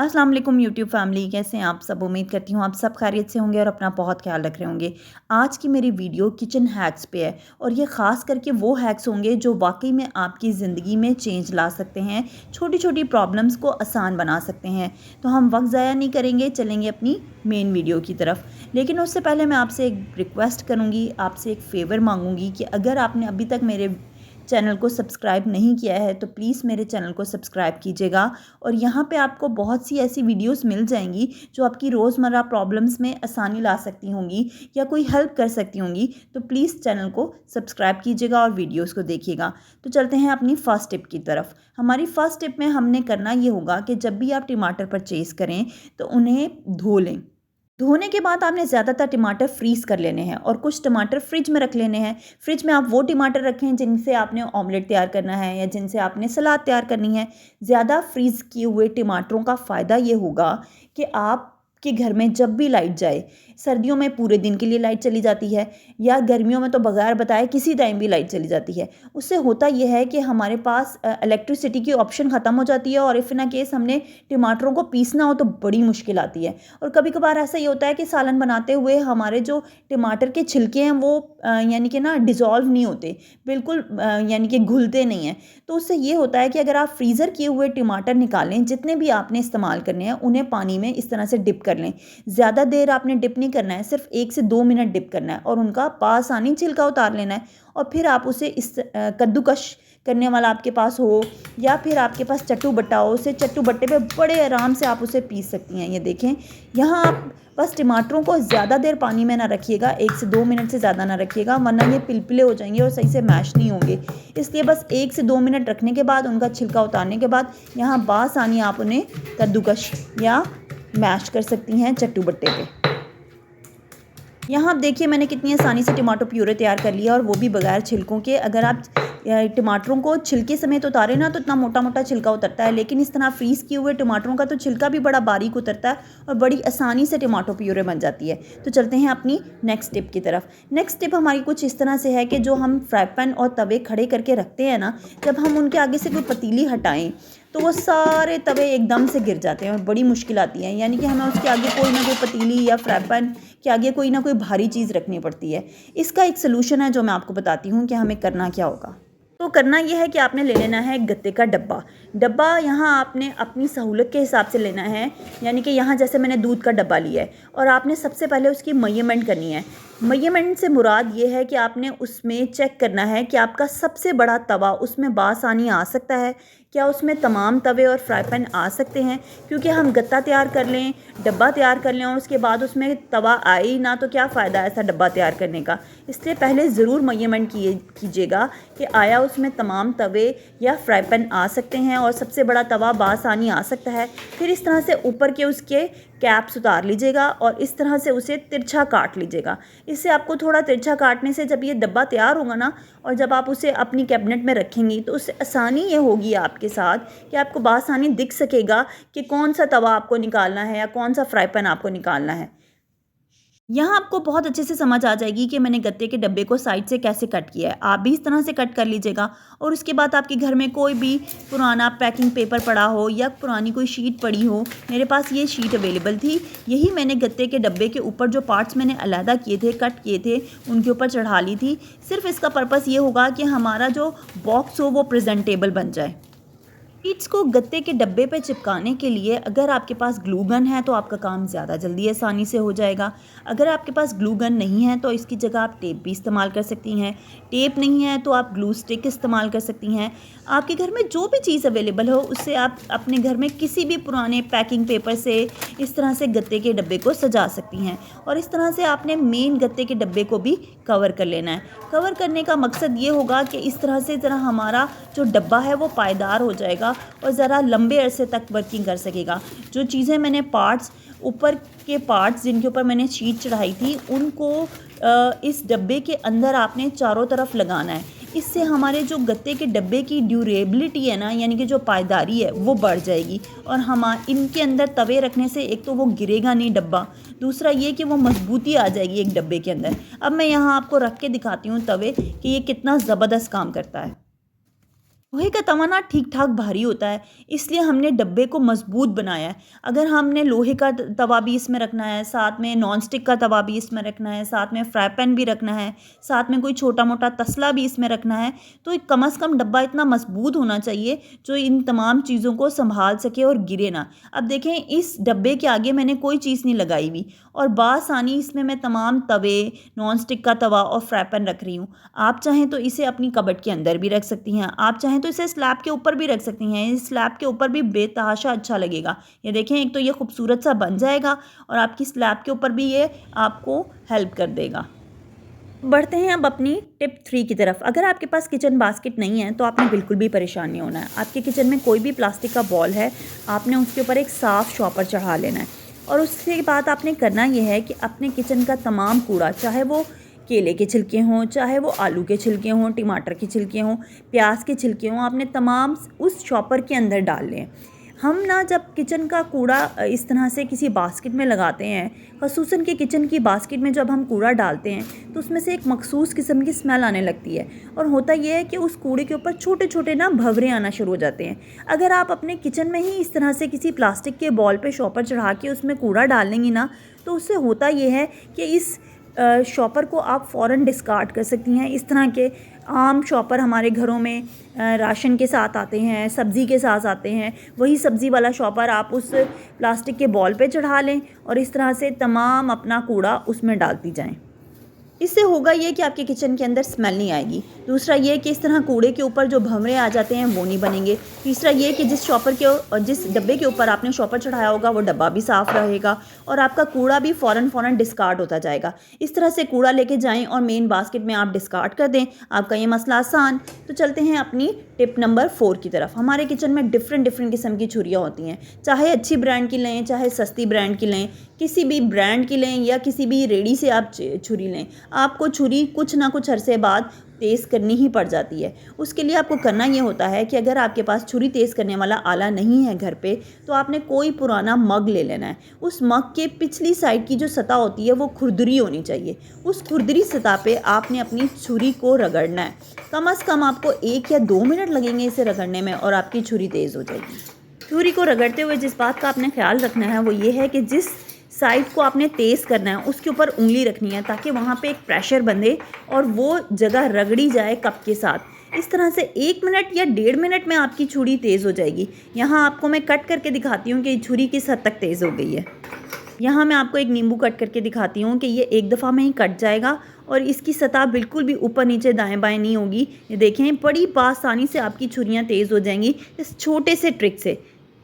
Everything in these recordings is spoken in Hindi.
अस्सलाम वालेकुम यूट्यूब फैमिली, कैसे हैं आप सब। उम्मीद करती हूँ आप सब खैरियत से होंगे और अपना बहुत ख्याल रख रहे होंगे। आज की मेरी वीडियो किचन हैक्स पे है और ये ख़ास करके वो हैक्स होंगे जो वाकई में आपकी ज़िंदगी में चेंज ला सकते हैं, छोटी छोटी प्रॉब्लम्स को आसान बना सकते हैं। तो हम वक्त ज़ाया नहीं करेंगे, चलेंगे अपनी मेन वीडियो की तरफ। लेकिन उससे पहले मैं आपसे एक रिक्वेस्ट करूँगी, आपसे एक फ़ेवर मांगूंगी कि अगर आपने अभी तक मेरे चैनल को सब्सक्राइब नहीं किया है तो प्लीज़ मेरे चैनल को सब्सक्राइब कीजिएगा। और यहाँ पे आपको बहुत सी ऐसी वीडियोस मिल जाएंगी जो आपकी रोज़मर्रा प्रॉब्लम्स में आसानी ला सकती होंगी या कोई हेल्प कर सकती होंगी। तो प्लीज़ चैनल को सब्सक्राइब कीजिएगा और वीडियोस को देखिएगा। तो चलते हैं अपनी फ़र्स्ट टिप की तरफ। हमारी फ़र्स्ट टिप में हमने करना ये होगा कि जब भी आप टमाटर परचेज़ करें तो उन्हें धो लें। धोने के बाद आपने ज़्यादातर टमाटर फ्रीज़ कर लेने हैं और कुछ टमाटर फ्रिज में रख लेने हैं। फ्रिज में आप वो टमाटर रखें जिनसे आपने ऑमलेट तैयार करना है या जिनसे आपने सलाद तैयार करनी है। ज़्यादा फ्रीज़ किए हुए टमाटरों का फ़ायदा ये होगा कि आपके घर में जब भी लाइट जाए, सर्दियों में पूरे दिन के लिए लाइट चली जाती है या गर्मियों में तो बगैर बताए किसी टाइम भी लाइट चली जाती है। उससे होता यह है कि हमारे पास इलेक्ट्रिसिटी की ऑप्शन ख़त्म हो जाती है और इफ़ इन केस हमने टमाटरों को पीसना हो तो बड़ी मुश्किल आती है। और कभी कभार ऐसा ये होता है कि सालन बनाते हुए हमारे जो टमाटर के छिलके हैं वो यानी कि ना डिज़ोल्व नहीं होते, बिल्कुल यानी कि घुलते नहीं हैं। तो उससे ये होता है कि अगर आप फ्रीज़र किए हुए टमाटर निकालें, जितने भी आपने इस्तेमाल करने हैं उन्हें पानी में इस तरह से डिप कर लें। ज़्यादा देर आपने डिप नहीं करना है, सिर्फ 1 से 2 मिनट डिप करना है और उनका पासानी छिलका उतार लेना है। और फिर आप उसे इस कद्दूकश करने वाला आपके पास हो या फिर आपके पास चट्टू बट्टा हो, उसे चट्टू बट्टे पे बड़े आराम से आप उसे पीस सकती हैं। ये देखें, यहाँ आप बस टमाटरों को ज़्यादा देर पानी में ना रखिएगा, 1 से 2 मिनट से ज़्यादा ना रखिएगा वरना ये पिलपिले हो जाएंगे और सही से मैश नहीं होंगे। इसलिए बस 1 से 2 मिनट रखने के बाद, उनका छिलका उतारने के बाद यहाँ बासानी आप उन्हें कद्दूकश या मैश कर सकती हैं चट्टू बट्टे पे। यहाँ आप देखिए मैंने कितनी आसानी से टमाटो प्यूरे तैयार कर लिया और वो भी बगैर छिलकों के। अगर आप टमाटरों को छिलके समेत उतारे ना तो इतना मोटा मोटा छिलका उतरता है, लेकिन इस तरह फ्रीज़ किए हुए टमाटरों का तो छिलका भी बड़ा बारीक उतरता है और बड़ी आसानी से टमाटो प्यूरे बन जाती है। तो चलते हैं अपनी नेक्स्ट टिप की तरफ। नेक्स्ट टिप हमारी कुछ इस तरह से है कि जो हम फ्राई पैन और तवे खड़े करके रखते हैं ना, जब हम उनके आगे से कोई पतीली हटाएं तो वो सारे तवे एकदम से गिर जाते हैं और बड़ी मुश्किल आती है। यानी कि हमें उसके आगे कोई ना कोई पतीली या फ्राई पैन के आगे कोई ना कोई भारी चीज़ रखनी पड़ती है। इसका एक सलूशन है जो मैं आपको बताती हूँ कि हमें करना क्या होगा। तो करना यह है कि आपने ले लेना है गत्ते का डब्बा यहाँ आपने अपनी सहूलत के हिसाब से लेना है। यानी कि यहाँ जैसे मैंने दूध का डब्बा लिया है और आपने सबसे पहले उसकी मेजरमेंट करनी है। मेजरमेंट से मुराद ये है कि आपने उसमें चेक करना है कि आपका सबसे बड़ा तवा उसमें बासानी आ सकता है, क्या उसमें तमाम तवे और फ्राई पैन आ सकते हैं। क्योंकि हम गत्ता तैयार कर लें, डब्बा तैयार कर लें और उसके बाद उसमें तवा आए ही ना तो क्या फ़ायदा ऐसा डब्बा तैयार करने का। इसलिए पहले ज़रूर मेजरमेंट कीजिएगा कि आया उसमें तमाम तवे या फ्राई पैन आ सकते हैं और सबसे बड़ा तवा बासानी आ सकता है। फिर इस तरह से ऊपर के उसके कैप्स उतार लीजिएगा और इस तरह से उसे तिरछा काट लीजिएगा। इससे आपको थोड़ा तिरछा काटने से जब ये डब्बा तैयार होगा ना और जब आप उसे अपनी कैबिनेट में रखेंगी तो उससे आसानी ये होगी आपके साथ कि आपको बासानी दिख सकेगा कि कौन सा तवा आपको निकालना है या कौन सा फ्राई पैन आपको निकालना है। यहाँ आपको बहुत अच्छे से समझ आ जाएगी कि मैंने गत्ते के डब्बे को साइड से कैसे कट किया है। आप भी इस तरह से कट कर लीजिएगा और उसके बाद आपके घर में कोई भी पुराना पैकिंग पेपर पड़ा हो या पुरानी कोई शीट पड़ी हो, मेरे पास ये शीट अवेलेबल थी, यही मैंने गत्ते के डब्बे के ऊपर जो पार्ट्स मैंने अलहदा किए थे, कट किए थे, उनके ऊपर चढ़ा ली थी। सिर्फ इसका पर्पज़ ये होगा कि हमारा जो बॉक्स हो वो प्रेजेंटेबल बन जाए। शीट्स को गत्ते के डब्बे पे चिपकाने के लिए अगर आपके पास ग्लू गन है तो आपका काम ज़्यादा जल्दी आसानी से हो जाएगा। अगर आपके पास ग्लू गन नहीं है तो इसकी जगह आप टेप भी इस्तेमाल कर सकती हैं। टेप नहीं है तो आप ग्लू स्टिक इस्तेमाल कर सकती हैं। आपके घर में जो भी चीज़ अवेलेबल हो उससे आप अपने घर में किसी भी पुराने पैकिंग पेपर से इस तरह से गत्ते के डब्बे को सजा सकती हैं। और इस तरह से आपने मेन गत्ते के डब्बे को भी कवर कर लेना है। कवर करने का मकसद ये होगा कि इस तरह से ज़रा हमारा जो डब्बा है वो पायदार हो जाएगा और ज़रा लंबे अरसे तक वर्किंग कर सकेगा। जो चीज़ें मैंने पार्ट्स ऊपर के पार्ट्स जिनके ऊपर मैंने शीट चढ़ाई थी उनको इस डब्बे के अंदर आपने चारों तरफ लगाना है। इससे हमारे जो गत्ते के डब्बे की ड्यूरेबिलिटी है ना, यानी कि जो पायदारी है वो बढ़ जाएगी और हम इनके अंदर तवे रखने से एक तो वो गिरेगा नहीं डब्बा, दूसरा ये कि वो मजबूती आ जाएगी एक डब्बे के अंदर। अब मैं यहाँ आपको रख के दिखाती हूँ तवे कि ये कितना ज़बरदस्त काम करता है। लोहे का तवा ना ठीक ठाक भारी होता है, इसलिए हमने डब्बे को मजबूत बनाया है। अगर हमने लोहे का तवा भी इसमें रखना है, साथ में नॉन स्टिक का तवा भी इसमें रखना है, साथ में फ्राई पैन भी रखना है, साथ में कोई छोटा मोटा तसला भी इसमें रखना है, तो कम से कम डब्बा इतना मजबूत होना चाहिए जो इन तमाम चीज़ों को संभाल सके और गिरे ना। अब देखें, इस डब्बे के आगे मैंने कोई चीज़ नहीं लगाई हुई और बासानी इसमें मैं तमाम तवे, नॉन स्टिक का तवा और फ्राई पैन रख रही हूँ। आप चाहें तो इसे अपनी कबर्ड के अंदर भी रख सकती हैं, आप चाहें तो इसे स्लैब के ऊपर भी रख सकती हैं। इस स्लैब के ऊपर भी बेतहाशा अच्छा लगेगा। ये देखें, एक तो ये खूबसूरत सा बन जाएगा और आपकी स्लैब के ऊपर भी ये आपको हेल्प कर देगा। बढ़ते हैं अब अपनी टिप 3 की तरफ। अगर आपके पास किचन बास्केट नहीं है तो आपने बिल्कुल भी परेशान नहीं होना है। आपके किचन में कोई भी प्लास्टिक का बॉल है, आपने उसके ऊपर एक साफ़ शॉपर चढ़ा लेना है और उसके बाद आपने करना ये है कि अपने किचन का तमाम कूड़ा, चाहे वो केले के छिलके हों, चाहे वो आलू के छिलके हों, टमाटर के छिलके हों, प्याज के छिलके हों, आपने तमाम उस शॉपर के अंदर डाल लें। हम ना जब किचन का कूड़ा इस तरह से किसी बास्केट में लगाते हैं, ख़ुसूसन कि किचन की बास्केट में जब हम कूड़ा डालते हैं तो उसमें से एक मखसूस किस्म की स्मेल आने लगती है और होता यह है कि उस कूड़े के ऊपर छोटे छोटे ना भंवरे आना शुरू हो जाते हैं। अगर आप अपने किचन में ही इस तरह से किसी प्लास्टिक के बॉल पे शॉपर चढ़ा के उसमें कूड़ा डालेंगी ना, तो उससे होता यह है कि इस शॉपर को आप फ़ौरन डिस्कार्ड कर सकती हैं। इस तरह के आम शॉपर हमारे घरों में राशन के साथ आते हैं, सब्ज़ी के साथ आते हैं। वही सब्ज़ी वाला शॉपर आप उस प्लास्टिक के बॉल पे चढ़ा लें और इस तरह से तमाम अपना कूड़ा उसमें डालती जाएं। इससे होगा ये कि आपके किचन के अंदर स्मेल नहीं आएगी। दूसरा ये कि इस तरह कूड़े के ऊपर जो भंवरे आ जाते हैं वो नहीं बनेंगे। तीसरा ये कि जिस डब्बे के ऊपर आपने शॉपर चढ़ाया होगा वो डब्बा भी साफ़ रहेगा और आपका कूड़ा भी फ़ौरन डिस्कार्ड होता जाएगा। इस तरह से कूड़ा लेके जाएं और मेन बास्केट में आप डिस्कार्ड कर दें, आपका ये मसला आसान। तो चलते हैं अपनी टिप नंबर 4 की तरफ। हमारे किचन में डिफरेंट किस्म की छुरियाँ होती हैं, चाहे अच्छी ब्रांड की लें, चाहे सस्ती ब्रांड की लें, किसी भी ब्रांड की लें या किसी भी रेडी से आप छुरी लें, आपको छुरी कुछ ना कुछ अरसे बाद तेज़ करनी ही पड़ जाती है। उसके लिए आपको करना ये होता है कि अगर आपके पास छुरी तेज़ करने वाला आला नहीं है घर पे, तो आपने कोई पुराना मग ले लेना है। उस मग के पिछली साइड की जो सतह होती है वो खुरदरी होनी चाहिए। उस खुरदरी सतह पे आपने अपनी छुरी को रगड़ना है। कम से कम आपको 1 या 2 मिनट लगेंगे इसे रगड़ने में और आपकी छुरी तेज़ हो जाएगी। छुरी को रगड़ते हुए जिस बात का आपने ख्याल रखना है वो ये है कि जिस साइड को आपने तेज़ करना है उसके ऊपर उंगली रखनी है ताकि वहाँ पे एक प्रेशर बंधे और वो जगह रगड़ी जाए कप के साथ। इस तरह से 1 मिनट या 1.5 मिनट में आपकी छुरी तेज़ हो जाएगी। यहाँ आपको मैं कट करके दिखाती हूँ कि छुरी किस हद तक तेज़ हो गई है। यहाँ मैं आपको एक नींबू कट करके दिखाती हूँ कि ये एक दफ़ा में ही कट जाएगा और इसकी सतह बिल्कुल भी ऊपर नीचे दाएं बाएं नहीं होगी। ये देखें, बड़ी आसानी से आपकी छुरियाँ तेज़ हो जाएंगी इस छोटे से ट्रिक से।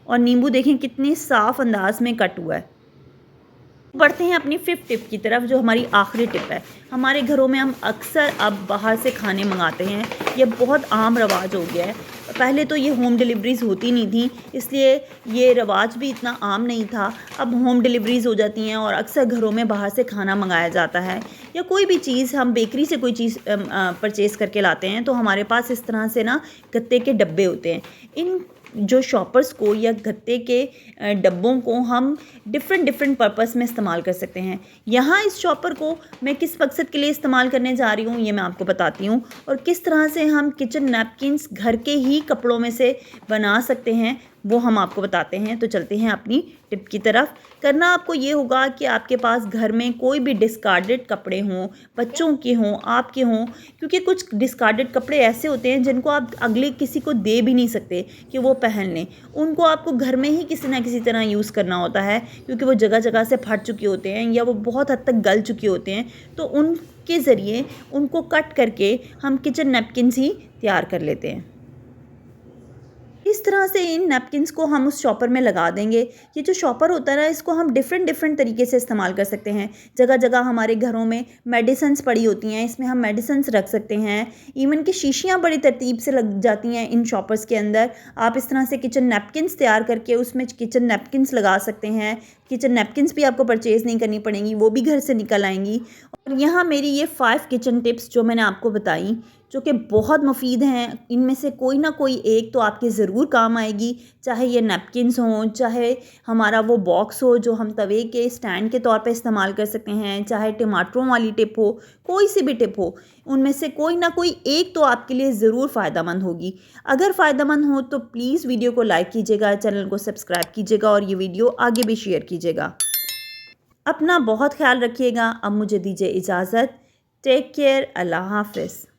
और नींबू देखें कितने साफ़ अंदाज में कट हुआ है। बढ़ते हैं अपनी 5th टिप की तरफ, जो हमारी आखिरी टिप है। हमारे घरों में हम अक्सर अब बाहर से खाने मंगाते हैं, ये बहुत आम रवाज हो गया है। पहले तो ये होम डिलीवरीज़ होती नहीं थी, इसलिए ये रवाज भी इतना आम नहीं था। अब होम डिलीवरीज़ हो जाती हैं और अक्सर घरों में बाहर से खाना मंगाया जाता है या कोई भी चीज़ हम बेकरी से कोई चीज़ परचेज़ करके लाते हैं तो हमारे पास इस तरह से ना गत्ते के डब्बे होते हैं। इन जो शॉपर्स को या गत्ते के डब्बों को हम डिफरेंट पर्पस में इस्तेमाल कर सकते हैं। यहाँ इस शॉपर को मैं किस मकसद के लिए इस्तेमाल करने जा रही हूँ ये मैं आपको बताती हूँ और किस तरह से हम किचन नैपकिन्स घर के ही कपड़ों में से बना सकते हैं वो हम आपको बताते हैं। तो चलते हैं अपनी टिप की तरफ। करना आपको ये होगा कि आपके पास घर में कोई भी डिस्कार्डेड कपड़े हों, बच्चों के हों, आपके हों, क्योंकि कुछ डिस्कार्डेड कपड़े ऐसे होते हैं जिनको आप अगले किसी को दे भी नहीं सकते कि वो पहन लें। उनको आपको घर में ही किसी ना किसी तरह यूज़ करना होता है क्योंकि वो जगह जगह से फट चुके होते हैं या वो बहुत हद तक गल चुके होते हैं। तो उनके ज़रिए उनको कट करके हम किचन नैपकिन्स ही तैयार कर लेते हैं। इस तरह से इन नैपकिन्स को हम उस शॉपर में लगा देंगे। ये जो शॉपर होता है ना, इसको हम डिफरेंट तरीके से इस्तेमाल कर सकते हैं। जगह जगह हमारे घरों में मेडिसिन्स पड़ी होती हैं, इसमें हम मेडिसिन्स रख सकते हैं। इवन कि शीशियाँ बड़ी तरतीब से लग जाती हैं इन शॉपर्स के अंदर। आप इस तरह से किचन नैपकिन्स तैयार करके उसमें किचन नैपकिन्स लगा सकते हैं। किचन नैपकिन्स भी आपको परचेज़ नहीं करनी पड़ेंगी, वो भी घर से निकल आएंगी। और यहाँ मेरी ये 5 किचन टिप्स जो मैंने आपको बताई, जो कि बहुत मुफीद हैं। इनमें से कोई ना कोई एक तो आपके ज़रूर काम आएगी, चाहे ये नैपकिन्स हों, चाहे हमारा वो बॉक्स हो जो हम तवे के स्टैंड के तौर पे इस्तेमाल कर सकते हैं, चाहे टमाटरों वाली टिप हो, कोई सी भी टिप हो, उनमें से कोई ना कोई एक तो आपके लिए ज़रूर फ़ायदेमंद होगी। अगर फ़ायदेमंद हो तो प्लीज़ वीडियो को लाइक कीजिएगा, चैनल को सब्सक्राइब कीजिएगा और ये वीडियो आगे भी शेयर कीजिएगा। अपना बहुत ख्याल रखिएगा। अब मुझे दीजिए इजाज़त। Take care. अल्लाह हाफ़िज़।